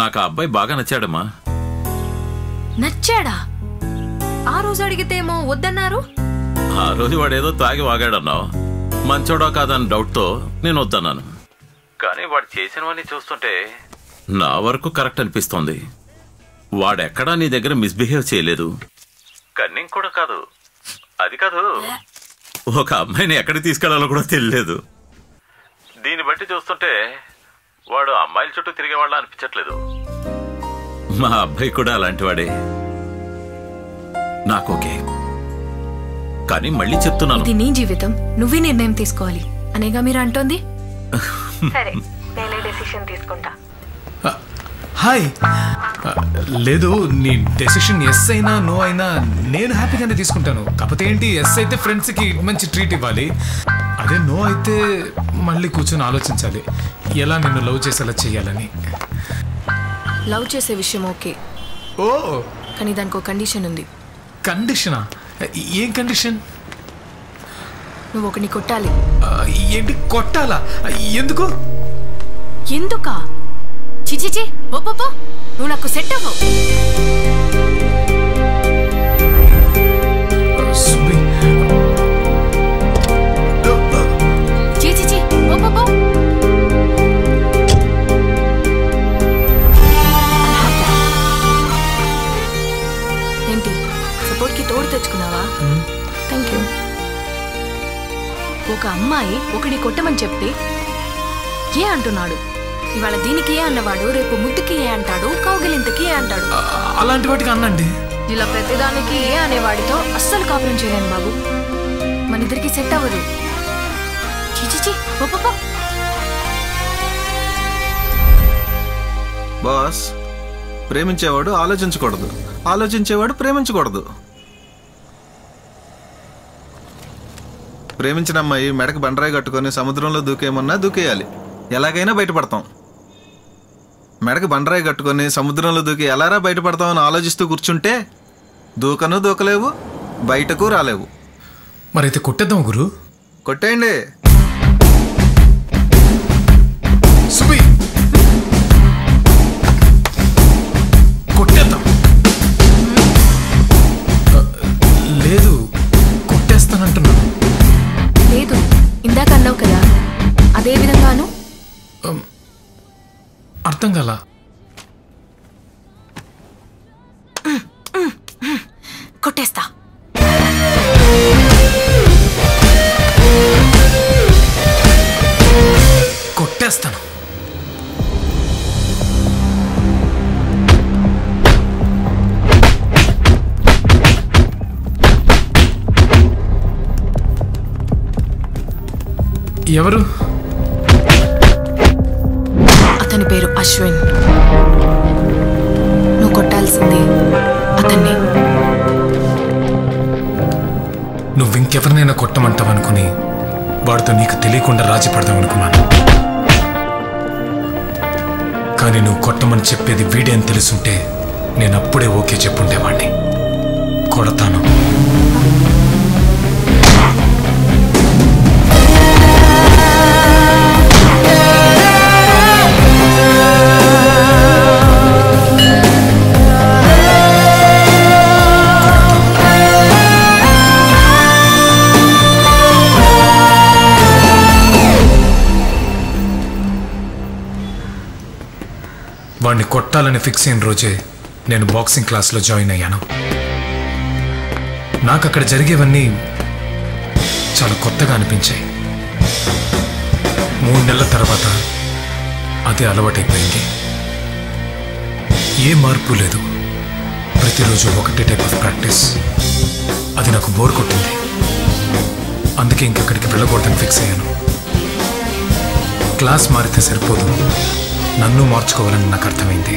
నాకు ఆ అబ్బాయి బాగా నచ్చాడమ్మా. నచ్చాడా? ఆ రోజు అడిగితేమో వద్దన్నారు. ఆ రోజు వాడేదో తాగి వాగాడన్నావు. మంచోడో కాదని డౌట్తో నేను వద్దన్నాను. కానీ వాడు చేసినవన్నీ చూస్తుంటే నా వరకు కరెక్ట్ అనిపిస్తోంది. వాడెక్కడా నీ దగ్గర మిస్బిహేవ్ చేయలేదు. కన్నింగ్ కూడా కాదు. అది కాదు, ఒక అమ్మాయిని ఎక్కడికి తీసుకెళ్లాలో కూడా తెలియలేదు. దీన్ని బట్టి చూస్తుంటే వాడు అమ్మాయిల చుట్టూ తిరిగేవాళ్ళ అనిపించట్లేదు. మా అబ్బాయి కూడా అలాంటి వాడే. నాకోకే. కానీ మళ్ళీ చెప్తున్నాను, ఇది నీ జీవితం, నువ్వే నిర్ణయం తీసుకోవాలి అనేగా మీరు అంటోంది. సరే, నేనే డెసిషన్ తీసుకుంటా. హాయ్. లేదు, నీ డెసిషన్ ఎస్ అయినా నో అయినా నేను హ్యాపీగానే తీసుకుంటాను. కాకపోతే ఏంటి, ఎస్ అయితే ఫ్రెండ్స్కి మంచి ట్రీట్ ఇవ్వాలి, అదే నో అయితే మళ్ళీ కూర్చొని ఆలోచించాలి ఎలా నిన్ను లవ్ చేసేలా చేయాలని. లవ్ చేసే విషయం ఓకే, ఓ కానీ దానికి ఒక కండిషన్ ఉంది. కండిషనా? ఏం కండిషన్? నువ్వు ఒకని కొట్టాలి. ఏంటి కొట్టాలా? ఎందుకు? ఎందుకా? చిచిచి, ఓపో, నువ్వు నాకు సెట్ అవ్వవు. చిచిచి, ఓపో. ఏంటి, సపోర్ట్కి తోడు తెచ్చుకున్నావా? Thank you. ఒక అమ్మాయి ఒకడి కొట్టమని చెప్తే ఏ అంటున్నాడు. ఇవాళ దీనికి ఏ అన్నవాడు రేపు ముద్దుకి ఏ అంటాడు, కౌగిలింతకి ఏ అంటాడు. అలాంటి వాటికి అన్నండి. ఇలా ప్రతిదానికి ఏ అనేవాడితో అస్సలు కాపురం చేయలేను బాబు. మన ఇద్దరికి సెట్ అవ్వదు. చిచిచి, ఓపో. బాస్, ప్రేమించేవాడు ఆలోచించకూడదు, ఆలోచించేవాడు ప్రేమించకూడదు. ప్రేమించిన అమ్మాయి మెడకు బండరాయి కట్టుకొని సముద్రంలో దూకేయమన్నా దూకేయాలి, ఎలాగైనా బయటపడతాం. మెడకు బండరాయి కట్టుకొని సముద్రంలో దూకి ఎలారా బయటపడతామని ఆలోచిస్తూ కూర్చుంటే దూకలేవు, బయటకు రాలేవు. మరైతే కొట్టేద్దాం గురు. కొట్టేయండి. కొట్టేద్దాం. లేదు, కొట్టేస్తానంటున్నాను. లేదు, ఇందాక అన్నావు కదా, అదే విధంగాను. అర్థం కాలా? కొట్టేస్తా. కొట్టేస్తాను. ఎవరు? అతని పేరు అశ్విన్. నువ్వు కొట్టాల్సింది అతన్ని. నువ్వు ఇంకెవరినైనా కొట్టమంటావనుకుని వాడితో నీకు తెలియకుండా రాజీ పడదామనుకున్నాను. కానీ నువ్వు కొట్టమని చెప్పేది వీడే అని తెలుసుంటే నేను అప్పుడే ఓకే చెప్పుండేవాడిని. కొడతాను. వాడిని కొట్టాలని ఫిక్స్ అయిన రోజే నేను బాక్సింగ్ క్లాస్లో జాయిన్ అయ్యాను. నాకు అక్కడ జరిగేవన్నీ చాలా కొత్తగా అనిపించాయి. 3 నెలల తర్వాత అదే అలవాటైపోయింది. ఏ మార్పు లేదు, ప్రతిరోజు ఒకటే టైప్ ఆఫ్ ప్రాక్టీస్. అది నాకు బోర్ కొట్టింది. అందుకే ఇంకెక్కడికి వెళ్ళకూడదని ఫిక్స్ అయ్యాను. క్లాస్ మారితే సరిపోదు, నన్ను మార్చుకోవాలని నాకు అర్థమైంది.